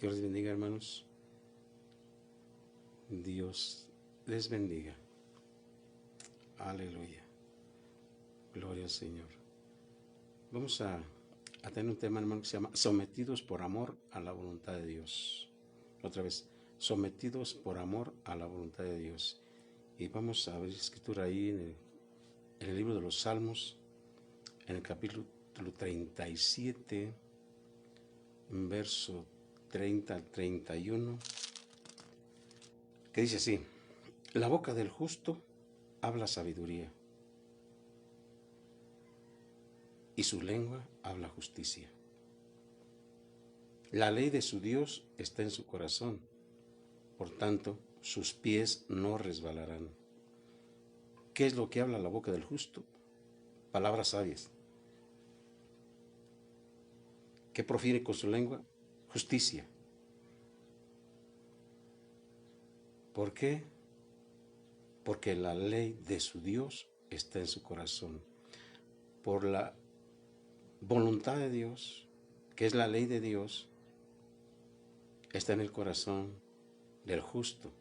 Dios les bendiga, hermanos. Dios les bendiga. Aleluya. Gloria al Señor. Vamos a tener un tema, hermano, que se llama sometidos por amor a la voluntad de Dios. Otra vez, sometidos por amor a la voluntad de Dios. Y vamos a ver escritura ahí en el libro de los Salmos, en el capítulo 37, en verso 30 al 31, que dice así: la boca del justo habla sabiduría, y su lengua habla justicia. La ley de su Dios está en su corazón, por tanto, sus pies no resbalarán. ¿Qué es lo que habla la boca del justo? Palabras sabias. ¿Qué profiere con su lengua? Justicia. ¿Por qué? Porque la ley de su Dios está en su corazón. Por la voluntad de Dios, que es la ley de Dios, está en el corazón del justo.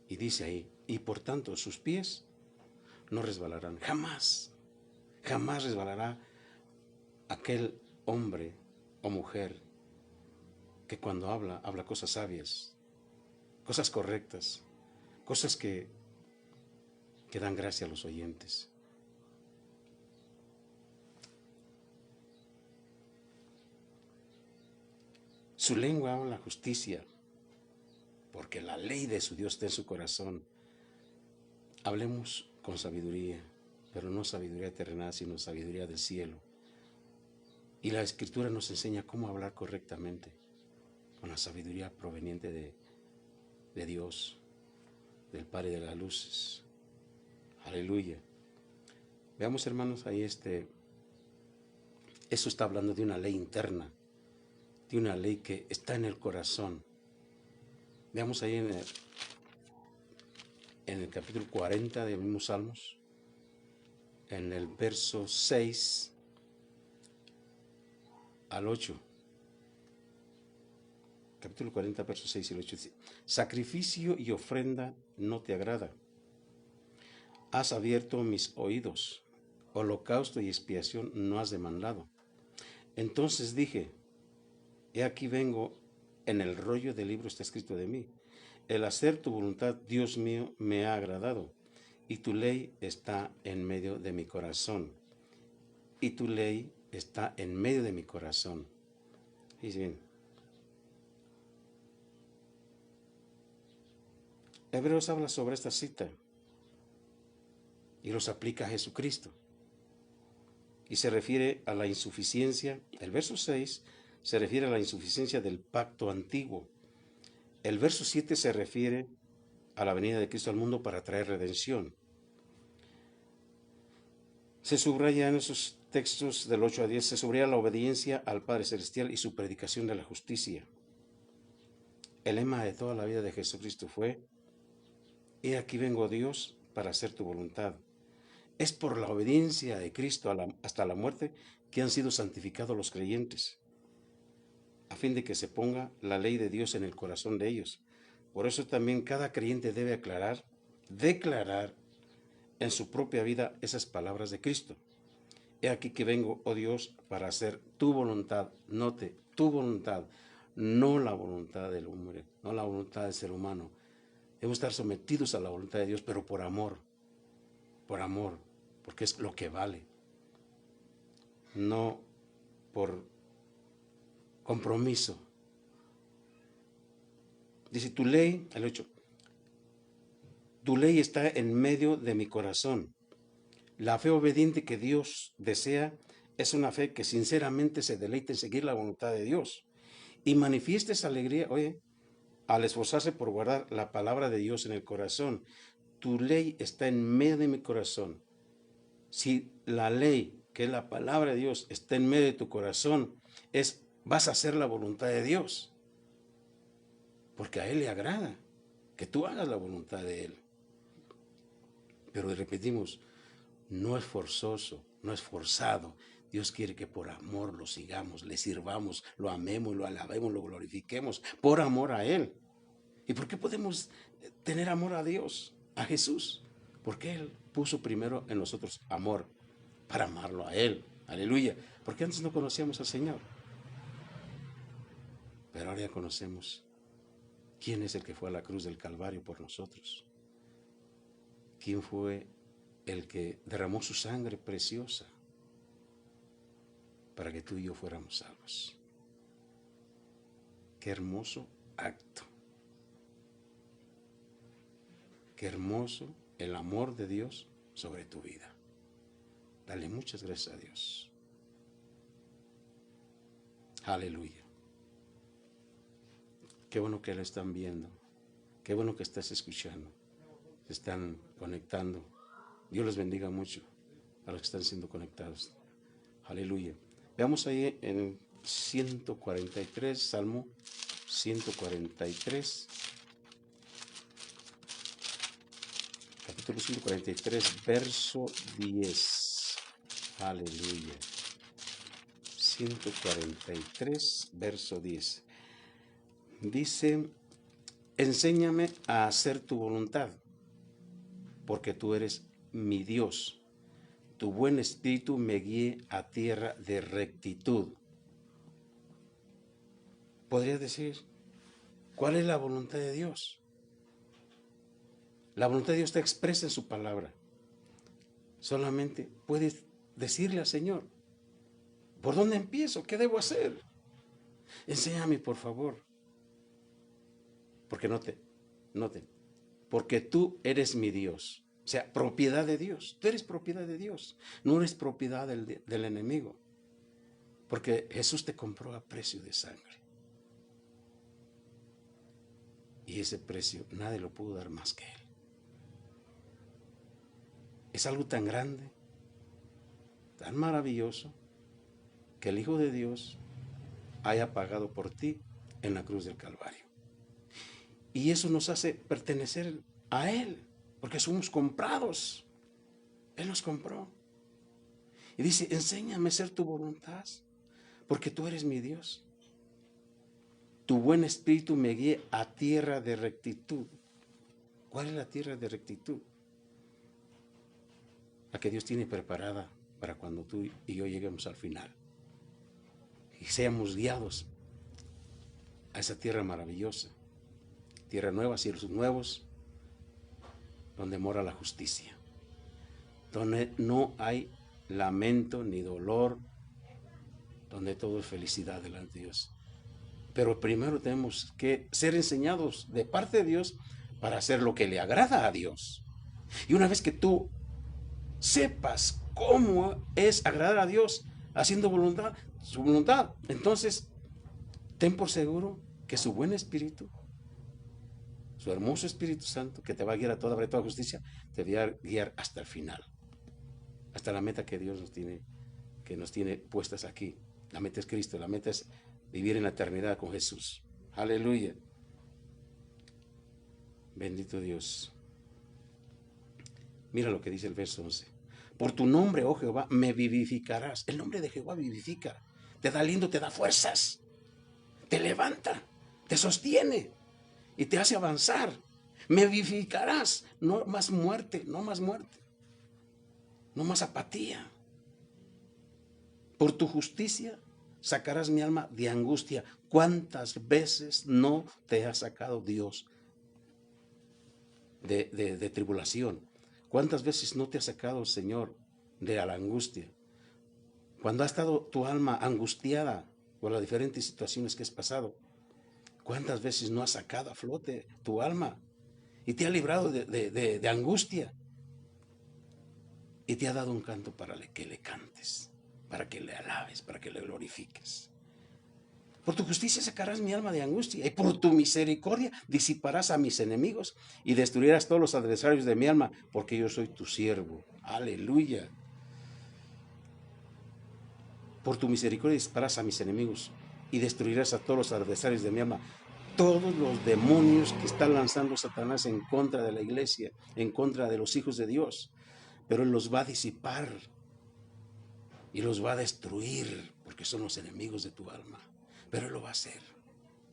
Y dice ahí, y por tanto sus pies no resbalarán. Jamás, jamás resbalará aquel hombre o mujer que cuando habla cosas sabias, cosas correctas, cosas que dan gracia a los oyentes. Su lengua habla justicia, porque la ley de su Dios está en su corazón. Hablemos con sabiduría, pero no sabiduría terrenal, sino sabiduría del cielo. Y la Escritura nos enseña cómo hablar correctamente, con la sabiduría proveniente de Dios, del Padre de las luces. Aleluya. Veamos, hermanos, ahí eso está hablando de una ley interna, de una ley que está en el corazón. Veamos ahí en el capítulo 40 del mismo Salmos, en el verso 6 al 8. Capítulo 40, verso 6 y 8 dice: sacrificio y ofrenda no te agrada. Has abierto mis oídos. Holocausto y expiación no has demandado. Entonces dije: he aquí vengo, en el rollo del libro está escrito de mí. El hacer tu voluntad, Dios mío, me ha agradado, y tu ley está en medio de mi corazón. Y tu ley está en medio de mi corazón. Dice bien. Hebreos habla sobre esta cita y los aplica a Jesucristo. Y se refiere a la insuficiencia. El verso 6 se refiere a la insuficiencia del pacto antiguo. El verso 7 se refiere a la venida de Cristo al mundo para traer redención. Se subraya en esos textos del 8 a 10, se subraya la obediencia al Padre Celestial y su predicación de la justicia. El lema de toda la vida de Jesucristo fue: he aquí vengo, Dios, para hacer tu voluntad. Es por la obediencia de Cristo hasta la muerte que han sido santificados los creyentes, a fin de que se ponga la ley de Dios en el corazón de ellos. Por eso también cada creyente debe declarar en su propia vida esas palabras de Cristo. He aquí que vengo, oh Dios, para hacer tu voluntad. Note, tu voluntad, no la voluntad del hombre, no la voluntad del ser humano. Debemos estar sometidos a la voluntad de Dios, pero por amor, porque es lo que vale, no por compromiso. Dice, tu ley, el 8, tu ley está en medio de mi corazón. La fe obediente que Dios desea es una fe que sinceramente se deleita en seguir la voluntad de Dios y manifiesta esa alegría, al esforzarse por guardar la palabra de Dios en el corazón. Tu ley está en medio de mi corazón. Si la ley, que es la palabra de Dios, está en medio de tu corazón, vas a hacer la voluntad de Dios, porque a Él le agrada que tú hagas la voluntad de Él. Pero repetimos, no es forzoso, no es forzado. Dios quiere que por amor lo sigamos, le sirvamos, lo amemos, lo alabemos, lo glorifiquemos, por amor a Él. ¿Y por qué podemos tener amor a Dios, a Jesús? Porque Él puso primero en nosotros amor para amarlo a Él. Aleluya. Porque antes no conocíamos al Señor. Pero ahora ya conocemos quién es el que fue a la cruz del Calvario por nosotros. ¿Quién fue el que derramó su sangre preciosa para que tú y yo fuéramos salvos? Qué hermoso acto. Qué hermoso el amor de Dios sobre tu vida. Dale muchas gracias a Dios. Aleluya. Qué bueno que lo están viendo. Qué bueno que estás escuchando. Se están conectando. Dios les bendiga mucho a los que están siendo conectados. Aleluya. Veamos ahí en 143, Salmo 143. Capítulo 143, verso 10. Aleluya. 143, verso 10. Dice, enséñame a hacer tu voluntad, porque tú eres mi Dios. Tu buen espíritu me guíe a tierra de rectitud. ¿Podrías decir cuál es la voluntad de Dios? La voluntad de Dios está expresa en su palabra. Solamente puedes decirle al Señor, ¿por dónde empiezo? ¿Qué debo hacer? Enséñame, por favor. Porque noten, porque tú eres mi Dios. O sea, propiedad de Dios. Tú eres propiedad de Dios. No eres propiedad del enemigo. Porque Jesús te compró a precio de sangre. Y ese precio nadie lo pudo dar más que Él. Es algo tan grande, tan maravilloso, que el Hijo de Dios haya pagado por ti en la cruz del Calvario. Y eso nos hace pertenecer a Él, porque somos comprados. Él nos compró. Y dice, enséñame a hacer tu voluntad, porque tú eres mi Dios. Tu buen espíritu me guíe a tierra de rectitud. ¿Cuál es la tierra de rectitud? La que Dios tiene preparada para cuando tú y yo lleguemos al final. Y seamos guiados a esa tierra maravillosa. Tierra nueva, cielos nuevos, donde mora la justicia. Donde no hay lamento ni dolor, donde todo es felicidad delante de Dios. Pero primero tenemos que ser enseñados de parte de Dios para hacer lo que le agrada a Dios. Y una vez que tú sepas cómo es agradar a Dios haciendo su voluntad, entonces ten por seguro que su buen espíritu, su hermoso Espíritu Santo, que te va a guiar a toda verdad, toda justicia, te va a guiar hasta el final, hasta la meta que Dios nos tiene puestas aquí. La meta es Cristo, la meta es vivir en la eternidad con Jesús. Aleluya. Bendito Dios. Mira lo que dice el verso 11. Por tu nombre, oh Jehová, me vivificarás. El nombre de Jehová vivifica. Te da aliento, te da fuerzas. Te levanta, te sostiene y te hace avanzar. Me vivificarás. No más muerte, no más muerte. No más apatía. Por tu justicia sacarás mi alma de angustia. ¿Cuántas veces no te ha sacado Dios de tribulación? ¿Cuántas veces no te ha sacado el Señor de la angustia? Cuando ha estado tu alma angustiada por las diferentes situaciones que has pasado, ¿cuántas veces no has sacado a flote tu alma y te ha librado de angustia? Y te ha dado un canto para que le cantes, para que le alabes, para que le glorifiques. Por tu justicia sacarás mi alma de angustia, y por tu misericordia disiparás a mis enemigos y destruirás todos los adversarios de mi alma, porque yo soy tu siervo. Aleluya. Por tu misericordia disiparás a mis enemigos y destruirás a todos los adversarios de mi alma. Todos los demonios que está lanzando Satanás en contra de la iglesia, en contra de los hijos de Dios, pero Él los va a disipar. y los va a destruir porque son los enemigos de tu alma. Pero Él lo va a hacer.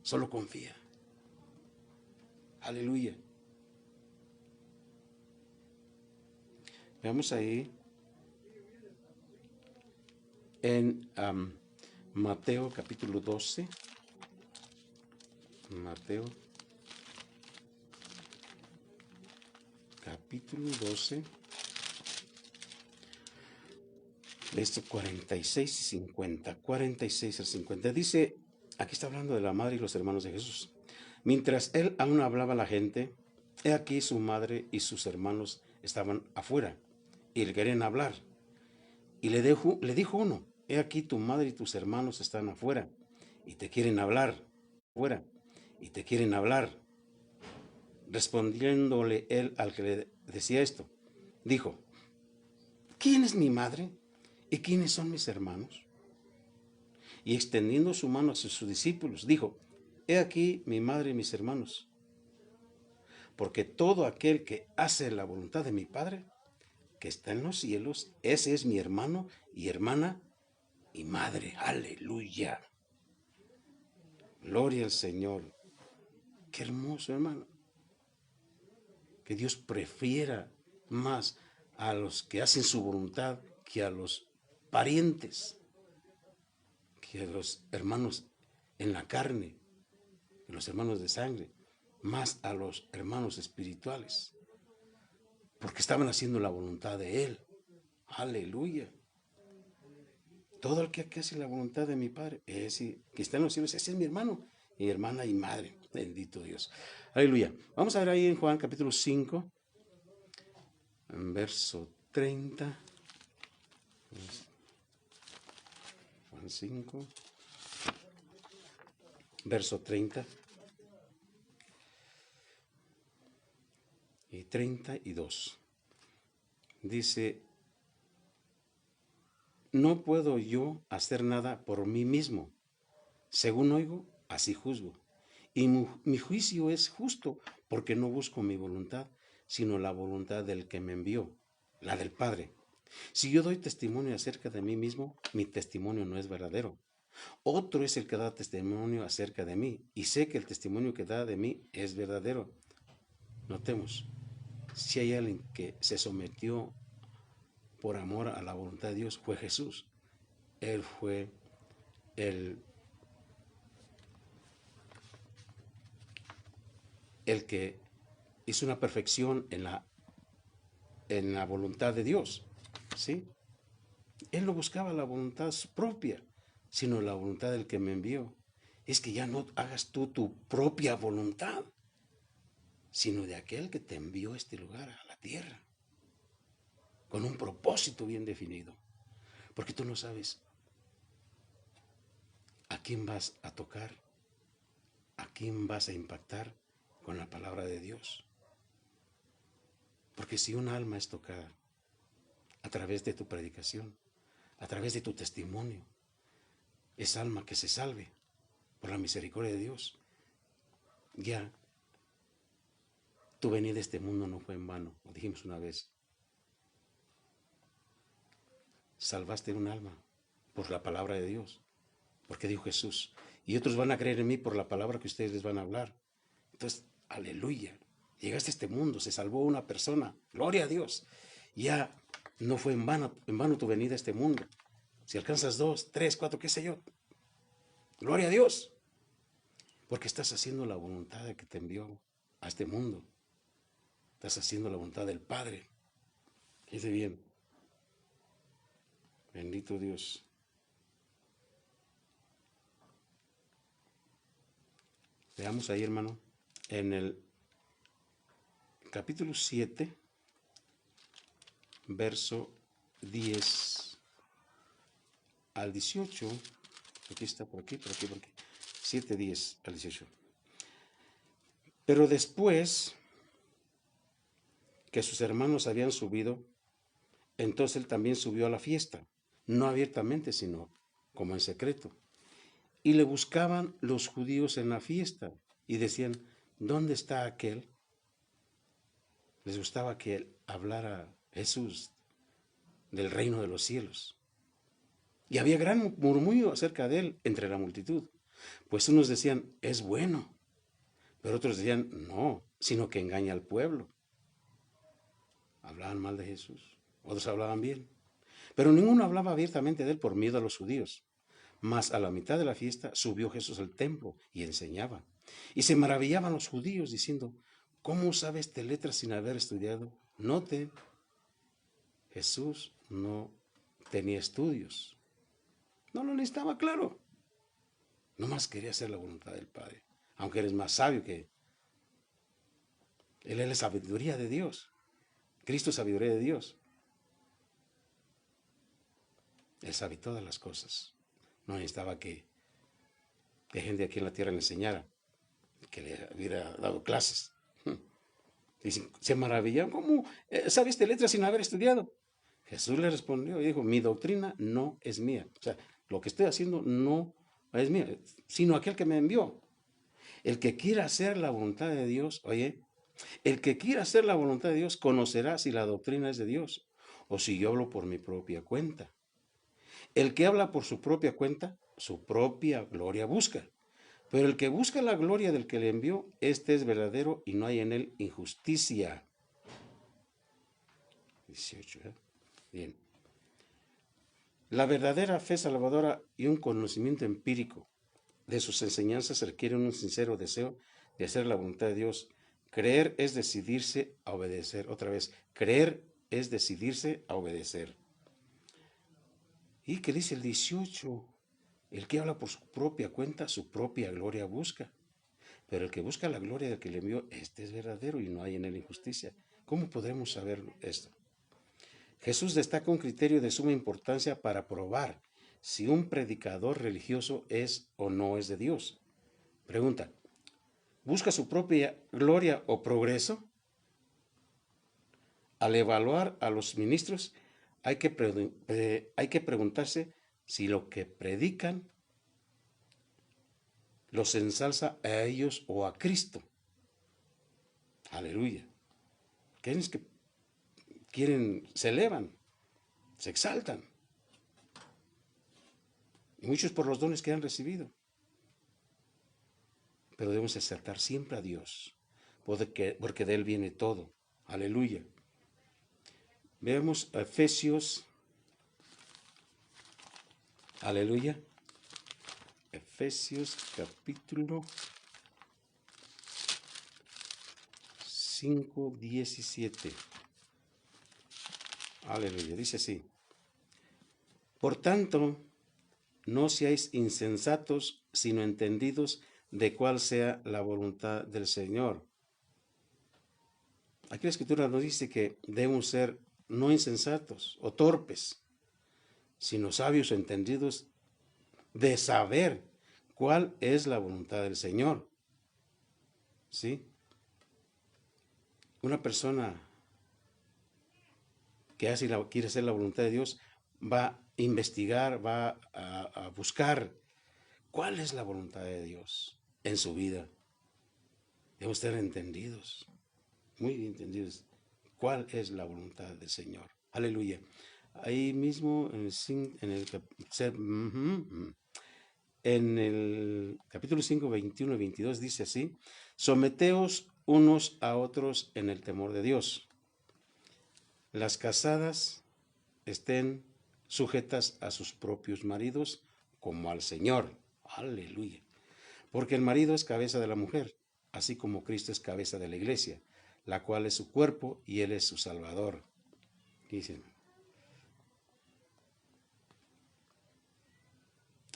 Solo confía. Aleluya. Veamos ahí en Mateo capítulo 12. Mateo capítulo 12. Esto 46 y 50. 46 al 50. Dice, aquí está hablando de la madre y los hermanos de Jesús. Mientras él aún hablaba a la gente, he aquí su madre y sus hermanos estaban afuera y le querían hablar. Y le dijo uno, he aquí tu madre y tus hermanos están afuera y te quieren hablar. Afuera y te quieren hablar. Respondiéndole él al que le decía esto, dijo, ¿quién es mi madre y quiénes son mis hermanos? Y extendiendo su mano hacia sus discípulos, dijo, he aquí mi madre y mis hermanos, porque todo aquel que hace la voluntad de mi Padre, que está en los cielos, ese es mi hermano y hermana y madre. Aleluya. Gloria al Señor. Qué hermoso, hermano. Que Dios prefiera más a los que hacen su voluntad que a los parientes, que a los hermanos en la carne, que los hermanos de sangre, más a los hermanos espirituales, porque estaban haciendo la voluntad de Él. Aleluya. Todo el que hace la voluntad de mi Padre, ese que está en los cielos, ese es mi hermano, mi hermana y madre. Bendito Dios. Aleluya. Vamos a ver ahí en Juan capítulo 5, en verso 30. Juan 5, verso 30 y 32. Dice, no puedo yo hacer nada por mí mismo. Según oigo, así juzgo. Y mi juicio es justo, porque no busco mi voluntad, sino la voluntad del que me envió, la del Padre. Si yo doy testimonio acerca de mí mismo, mi testimonio no es verdadero. Otro es el que da testimonio acerca de mí, y sé que el testimonio que da de mí es verdadero. Notemos, si hay alguien que se sometió por amor a la voluntad de Dios, fue Jesús. Él fue el que hizo una perfección en la voluntad de Dios, ¿sí? Él no buscaba la voluntad propia, sino la voluntad del que me envió. Es que ya no hagas tú tu propia voluntad, sino de aquel que te envió a este lugar, a la tierra, con un propósito bien definido. Porque tú no sabes a quién vas a tocar, a quién vas a impactar con la palabra de Dios. Porque si un alma es tocada a través de tu predicación, a través de tu testimonio, esa alma que se salve por la misericordia de Dios, ya tu venida a este mundo no fue en vano. Lo dijimos una vez. Salvaste un alma por la palabra de Dios, porque dijo Jesús, y otros van a creer en mí por la palabra que ustedes les van a hablar. Entonces, aleluya, llegaste a este mundo, se salvó una persona, gloria a Dios. Ya no fue en vano tu venida a este mundo. Si alcanzas 2, 3, 4, qué sé yo, gloria a Dios, porque estás haciendo la voluntad de que te envió a este mundo. Estás haciendo la voluntad del Padre. Fíjate bien. Bendito Dios. Veamos ahí, hermano, en el capítulo 7, verso 10 al 18. Aquí está, por aquí, por aquí, por aquí. 7, 10 al 18. Pero después que sus hermanos habían subido, entonces él también subió a la fiesta, no abiertamente, sino como en secreto. Y le buscaban los judíos en la fiesta y decían, ¿dónde está aquel? Les gustaba que él hablara Jesús del reino de los cielos. Y había gran murmullo acerca de él entre la multitud. Pues unos decían, es bueno, pero otros decían, no, sino que engaña al pueblo. Hablaban mal de Jesús, otros hablaban bien. Pero ninguno hablaba abiertamente de él por miedo a los judíos. Mas a la mitad de la fiesta subió Jesús al templo y enseñaba. Y se maravillaban los judíos diciendo, ¿cómo sabe este letra sin haber estudiado? Note, Jesús no tenía estudios. No lo necesitaba, claro. Nomás quería hacer la voluntad del Padre. Aunque eres más sabio que él es la sabiduría de Dios. Cristo es sabiduría de Dios. Él sabe todas las cosas. No necesitaba que gente aquí en la tierra le enseñara, que le hubiera dado clases. Y se maravillaron, ¿cómo sabiste letras sin haber estudiado? Jesús le respondió y dijo, mi doctrina no es mía. O sea, lo que estoy haciendo no es mía, sino aquel que me envió. El que quiera hacer la voluntad de Dios, oye, el que quiera hacer la voluntad de Dios conocerá si la doctrina es de Dios o si yo hablo por mi propia cuenta. El que habla por su propia cuenta, su propia gloria busca. Pero el que busca la gloria del que le envió, este es verdadero y no hay en él injusticia. 18, ¿eh? Bien. La verdadera fe salvadora y un conocimiento empírico de sus enseñanzas requieren un sincero deseo de hacer la voluntad de Dios. Creer es decidirse a obedecer. Otra vez, creer es decidirse a obedecer. ¿Y qué dice el 18? El que habla por su propia cuenta, su propia gloria busca. Pero el que busca la gloria del que le envió, este es verdadero y no hay en él injusticia. ¿Cómo podremos saber esto? Jesús destaca un criterio de suma importancia para probar si un predicador religioso es o no es de Dios. Pregunta, ¿busca su propia gloria o progreso? Al evaluar a los ministros, hay que preguntarse si lo que predican los ensalza a ellos o a Cristo. Aleluya. ¿Quiénes que se elevan, se exaltan? Y muchos por los dones que han recibido. Pero debemos exaltar siempre a Dios, porque de Él viene todo. Aleluya. Veamos Efesios. Aleluya. Efesios capítulo 5:17. Aleluya. Dice así. Por tanto, no seáis insensatos, sino entendidos de cuál sea la voluntad del Señor. Aquí la Escritura nos dice que debemos ser no insensatos o torpes, sino sabios o entendidos de saber cuál es la voluntad del Señor. ¿Sí? Una persona que quiere hacer la voluntad de Dios va a investigar, va a buscar cuál es la voluntad de Dios en su vida. Debemos estar entendidos, muy entendidos, cuál es la voluntad del Señor. Aleluya. Ahí mismo en el capítulo 5, 21 y 22 dice así, someteos unos a otros en el temor de Dios. Las casadas estén sujetas a sus propios maridos como al Señor. Aleluya. Porque el marido es cabeza de la mujer, así como Cristo es cabeza de la iglesia, la cual es su cuerpo y Él es su Salvador. Dicen,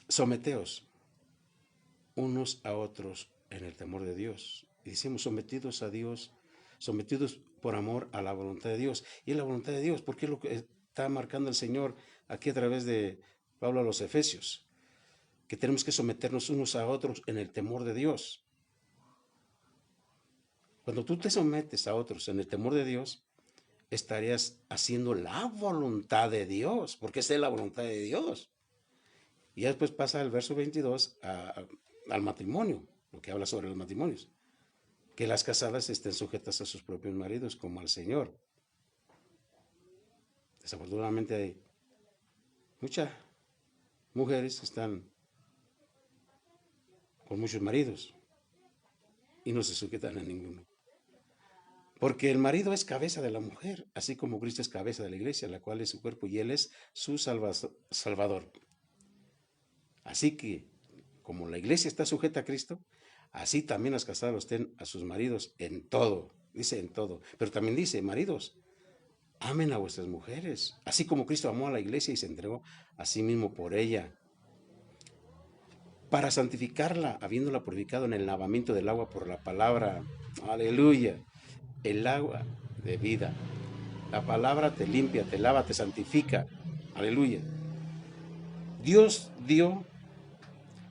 someteos unos a otros en el temor de Dios. Y decimos sometidos a Dios, sometidos por amor a la voluntad de Dios. Y es la voluntad de Dios, porque es lo que está marcando el Señor aquí a través de Pablo a los Efesios, que tenemos que someternos unos a otros en el temor de Dios. Cuando tú te sometes a otros en el temor de Dios, estarías haciendo la voluntad de Dios, porque esa es la voluntad de Dios. Y después pasa el verso 22 al matrimonio, lo que habla sobre los matrimonios. Que las casadas estén sujetas a sus propios maridos como al Señor. Desafortunadamente hay mucha mujeres que están con muchos maridos y no se sujetan a ninguno. Porque el marido es cabeza de la mujer, así como Cristo es cabeza de la iglesia, la cual es su cuerpo y Él es su Salvador. Así que, como la iglesia está sujeta a Cristo, así también las casadas estén a sus maridos en todo, dice en todo. Pero también dice, maridos, amen a vuestras mujeres, así como Cristo amó a la iglesia y se entregó a sí mismo por ella, para santificarla, habiéndola purificado en el lavamiento del agua por la palabra. Aleluya. El agua de vida. La palabra te limpia, te lava, te santifica. Aleluya. Dios dio,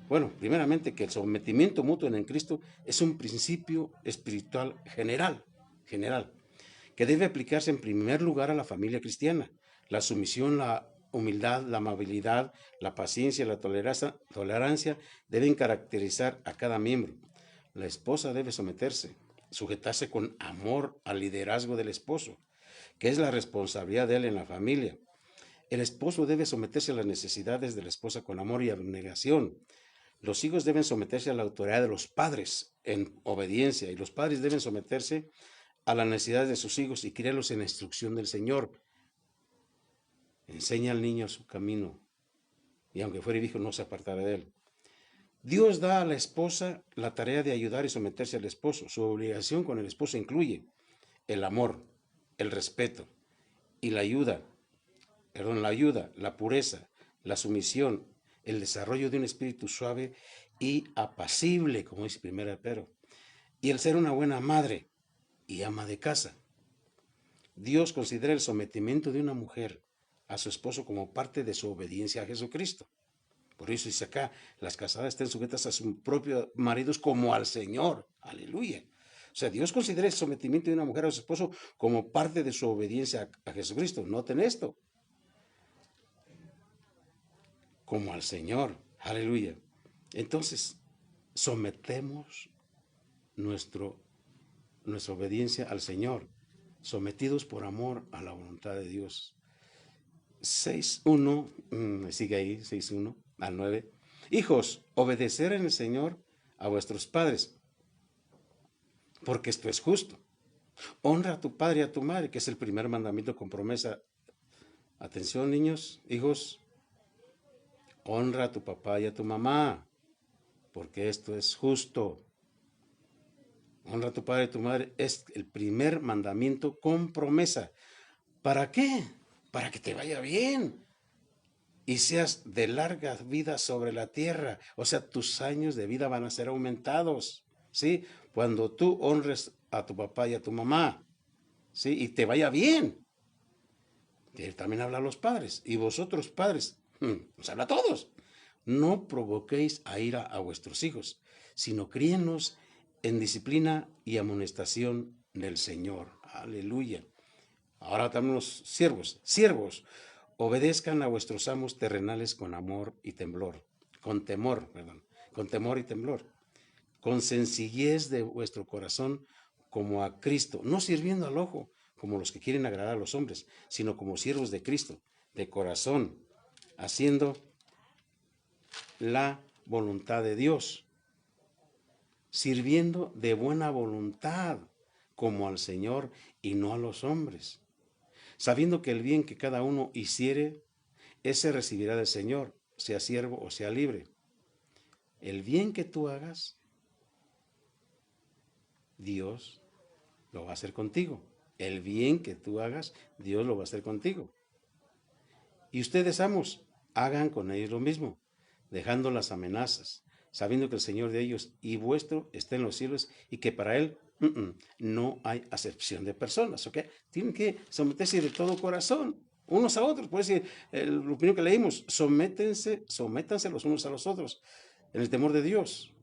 bueno, primeramente que el sometimiento mutuo en Cristo es un principio espiritual general, que debe aplicarse en primer lugar a la familia cristiana. La sumisión, la humildad, la amabilidad, la paciencia, la tolerancia deben caracterizar a cada miembro. La esposa debe sujetarse con amor al liderazgo del esposo, que es la responsabilidad de él en la familia. El esposo debe someterse a las necesidades de la esposa con amor y abnegación. Los hijos deben someterse a la autoridad de los padres en obediencia y los padres deben someterse a las necesidades de sus hijos y criarlos en la instrucción del Señor. Enseña al niño su camino y aunque fuere viejo no se apartará de él. Dios da a la esposa la tarea de ayudar y someterse al esposo. Su obligación con el esposo incluye el amor, el respeto y la ayuda, la pureza, la sumisión, el desarrollo de un espíritu suave y apacible, como dice 1 Pedro, y el ser una buena madre y ama de casa. Dios considera el sometimiento de una mujer a su esposo como parte de su obediencia a Jesucristo. Por eso dice acá, las casadas estén sujetas a sus propios maridos como al Señor. Aleluya. O sea, Dios considera el sometimiento de una mujer a su esposo como parte de su obediencia a Jesucristo. Noten esto. Como al Señor. Aleluya. Entonces, sometemos nuestra obediencia al Señor, sometidos por amor a la voluntad de Dios. 6.1, sigue ahí, 6.1 al 9. Hijos, obedecer en el Señor a vuestros padres, porque esto es justo. Honra a tu padre y a tu madre, que es el primer mandamiento con promesa. Atención, niños, hijos, honra a tu papá y a tu mamá, porque esto es justo. Honra a tu padre y a tu madre es el primer mandamiento con promesa. ¿Para qué? Para que te vaya bien y seas de larga vida sobre la tierra. O sea, tus años de vida van a ser aumentados, ¿sí? Cuando tú honres a tu papá y a tu mamá, ¿sí? Y te vaya bien. Él también habla a los padres. Y vosotros, padres, nos habla a todos. No provoquéis a ira a vuestros hijos, sino críenlos en disciplina y amonestación del Señor. Aleluya. Ahora también los siervos, obedezcan a vuestros amos terrenales con amor y temblor, con temor y temblor, con sencillez de vuestro corazón como a Cristo, no sirviendo al ojo como los que quieren agradar a los hombres, sino como siervos de Cristo, de corazón, haciendo la voluntad de Dios, sirviendo de buena voluntad como al Señor y no a los hombres, sabiendo que el bien que cada uno hiciere, ese recibirá del Señor, sea siervo o sea libre. El bien que tú hagas, Dios lo va a hacer contigo. El bien que tú hagas, Dios lo va a hacer contigo. Y ustedes, amos, hagan con ellos lo mismo, dejando las amenazas, sabiendo que el Señor de ellos y vuestro está en los cielos y que para Él no hay acepción de personas, ¿ok? Tienen que someterse de todo corazón, unos a otros. Por decir, lo primero que leímos, sométanse los unos a los otros, en el temor de Dios.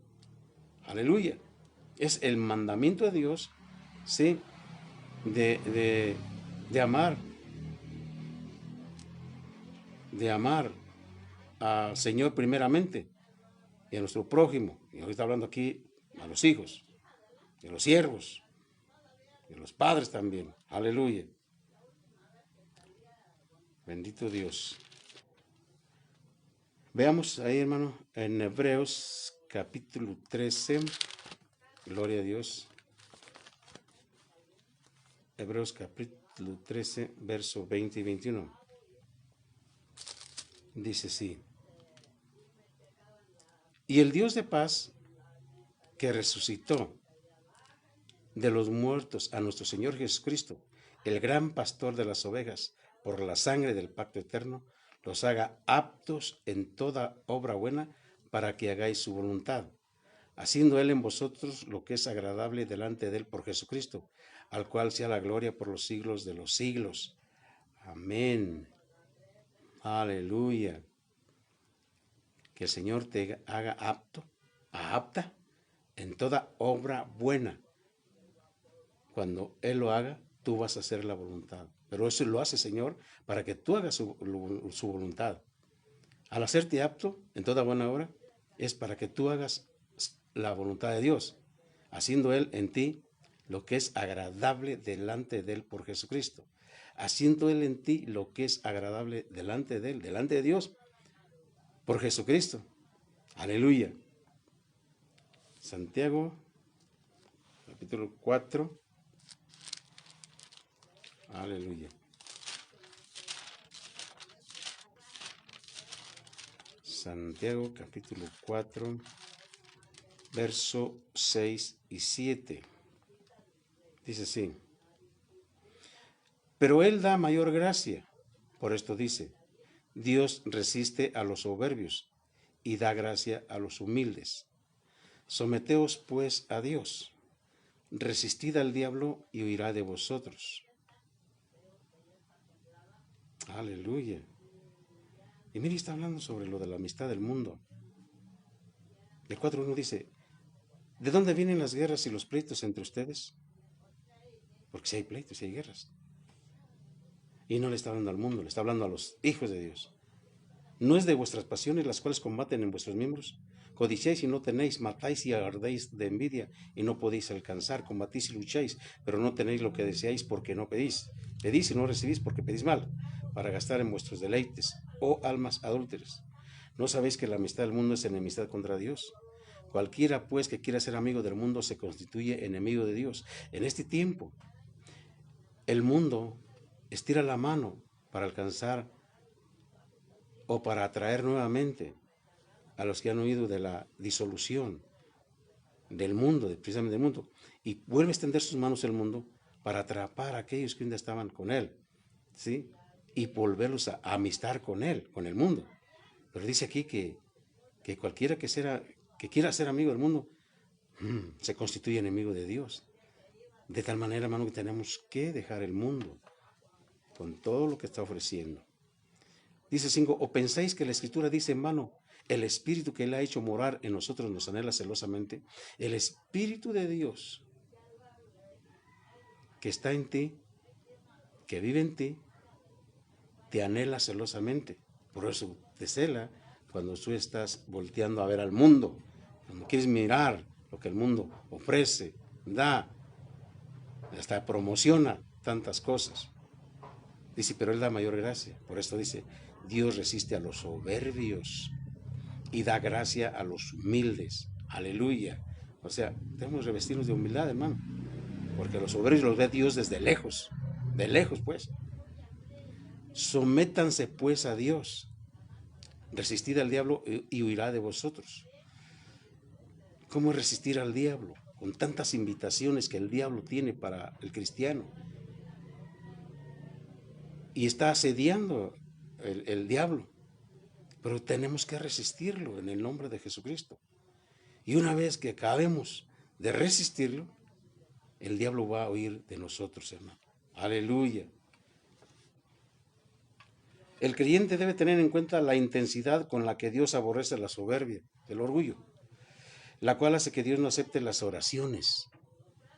Aleluya. Es el mandamiento de Dios, ¿sí? De amar al Señor primeramente y a nuestro prójimo. Y ahorita hablando aquí a los hijos, y a los siervos, y a los padres también. Aleluya. Bendito Dios. Veamos ahí, hermano, en Hebreos capítulo 13, gloria a Dios. Hebreos capítulo 13, verso 20 y 21. Dice así: y el Dios de paz, que resucitó de los muertos a nuestro Señor Jesucristo, el gran pastor de las ovejas, por la sangre del pacto eterno, los haga aptos en toda obra buena, para que hagáis su voluntad, haciendo Él en vosotros lo que es agradable delante de Él por Jesucristo, al cual sea la gloria por los siglos de los siglos. Amén. Aleluya. Que el Señor te haga apta en toda obra buena. Cuando Él lo haga, tú vas a hacer la voluntad. Pero eso lo hace, Señor, para que tú hagas su voluntad. Al hacerte apto en toda buena obra, es para que tú hagas la voluntad de Dios, haciendo Él en ti lo que es agradable delante de Él por Jesucristo. Haciendo Él en ti lo que es agradable delante de Él, delante de Dios, por Jesucristo. Aleluya. Santiago, capítulo 4. Aleluya. Santiago, capítulo 4, verso 6 y 7. Dice así: pero Él da mayor gracia. Por esto dice: Dios resiste a los soberbios y da gracia a los humildes. Someteos pues a Dios. Resistid al diablo y huirá de vosotros. Aleluya. Y mire, está hablando sobre lo de la amistad del mundo. El 4.1 dice: ¿de dónde vienen las guerras y los pleitos entre ustedes? Porque si hay pleitos, si hay guerras. Y no le está hablando al mundo, le está hablando a los hijos de Dios. ¿No es de vuestras pasiones las cuales combaten en vuestros miembros? Codiciáis y no tenéis, matáis y ardéis de envidia y no podéis alcanzar, combatís y lucháis, pero no tenéis lo que deseáis porque no pedís. Pedís y no recibís porque pedís mal, para gastar en vuestros deleites, oh almas adúlteras. ¿No sabéis que la amistad del mundo es enemistad contra Dios? Cualquiera pues que quiera ser amigo del mundo se constituye enemigo de Dios. En este tiempo, el mundo estira la mano para alcanzar o para atraer nuevamente a los que han huido de la disolución del mundo, precisamente del mundo, y vuelve a extender sus manos al mundo para atrapar a aquellos que un día estaban con Él, ¿sí? Y volverlos a amistar con Él, con el mundo. Pero dice aquí que cualquiera que quiera ser amigo del mundo, se constituye enemigo de Dios. De tal manera, hermano, que tenemos que dejar el mundo con todo lo que está ofreciendo. Dice 5, ¿o pensáis que la Escritura dice en vano? El Espíritu que Él ha hecho morar en nosotros nos anhela celosamente. El Espíritu de Dios que está en ti, que vive en ti, te anhela celosamente. Por eso te cela cuando tú estás volteando a ver al mundo, cuando quieres mirar lo que el mundo ofrece, da, hasta promociona tantas cosas. Dice, pero Él da mayor gracia. Por esto dice, Dios resiste a los soberbios y da gracia a los humildes. Aleluya. O sea, tenemos que revestirnos de humildad, hermano, porque los soberbios los ve Dios desde lejos, de lejos pues. Sométanse pues a Dios, resistid al diablo y huirá de vosotros. ¿Cómo resistir al diablo? Con tantas invitaciones que el diablo tiene para el cristiano. Y está asediando el diablo. Pero tenemos que resistirlo en el nombre de Jesucristo. Y una vez que acabemos de resistirlo, el diablo va a huir de nosotros, hermano. Aleluya. El creyente debe tener en cuenta la intensidad con la que Dios aborrece la soberbia, el orgullo, la cual hace que Dios no acepte las oraciones.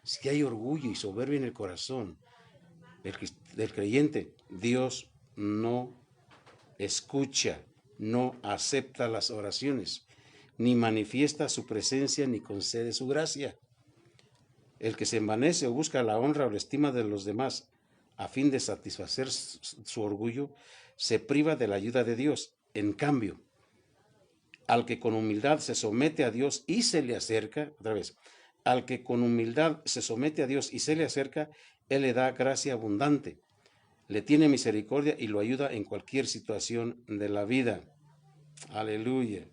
Si hay orgullo y soberbia en el corazón del creyente, Dios no escucha, no acepta las oraciones, ni manifiesta su presencia, ni concede su gracia. El que se envanece o busca la honra o la estima de los demás a fin de satisfacer su orgullo, se priva de la ayuda de Dios. En cambio, Al que con humildad se somete a Dios y se le acerca, otra vez, al que con humildad se somete a Dios y se le acerca, Él le da gracia abundante, le tiene misericordia y lo ayuda en cualquier situación de la vida. Aleluya.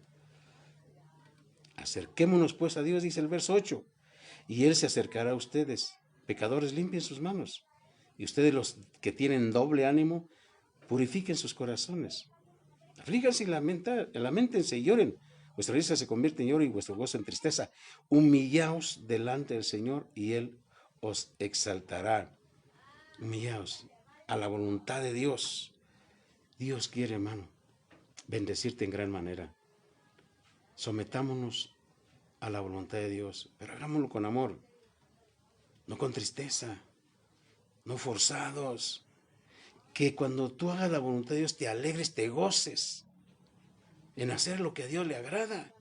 Acerquémonos pues a Dios, dice el verso 8, y Él se acercará a ustedes. Pecadores, limpien sus manos. Y ustedes, los que tienen doble ánimo, purifiquen sus corazones. Aflíganse y lamentense y lloren. Vuestra risa se convierte en lloro y vuestro gozo en tristeza. Humillaos delante del Señor y Él os exaltará. Humillaos a la voluntad de Dios. Dios quiere, hermano, bendecirte en gran manera. Sometámonos a la voluntad de Dios, pero hagámoslo con amor, no con tristeza, no forzados. Que cuando tú hagas la voluntad de Dios te alegres, te goces en hacer lo que a Dios le agrada.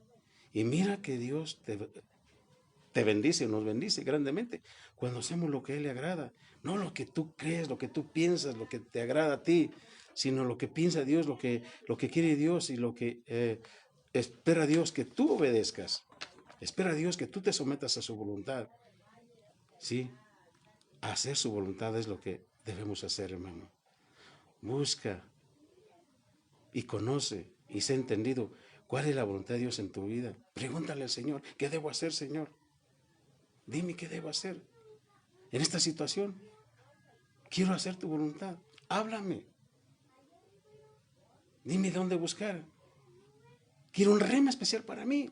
Y mira que Dios te bendice, nos bendice grandemente cuando hacemos lo que a Él le agrada. No lo que tú crees, lo que tú piensas, lo que te agrada a ti, sino lo que piensa Dios, lo que quiere Dios y lo que espera Dios que tú obedezcas. Espera Dios que tú te sometas a su voluntad. Sí, hacer su voluntad es lo que debemos hacer, hermano. Busca y conoce y sé entendido cuál es la voluntad de Dios en tu vida. Pregúntale al Señor, ¿qué debo hacer, Señor? Dime qué debo hacer en esta situación. Quiero hacer tu voluntad. Háblame. Dime dónde buscar. Quiero un rema especial para mí.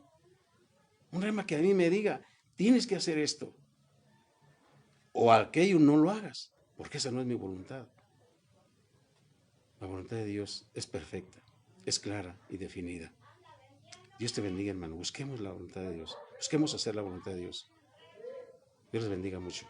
Un rema que a mí me diga, tienes que hacer esto. O aquello no lo hagas, porque esa no es mi voluntad. La voluntad de Dios es perfecta, es clara y definida. Dios te bendiga, hermano. Busquemos la voluntad de Dios. Busquemos hacer la voluntad de Dios. Dios les bendiga mucho.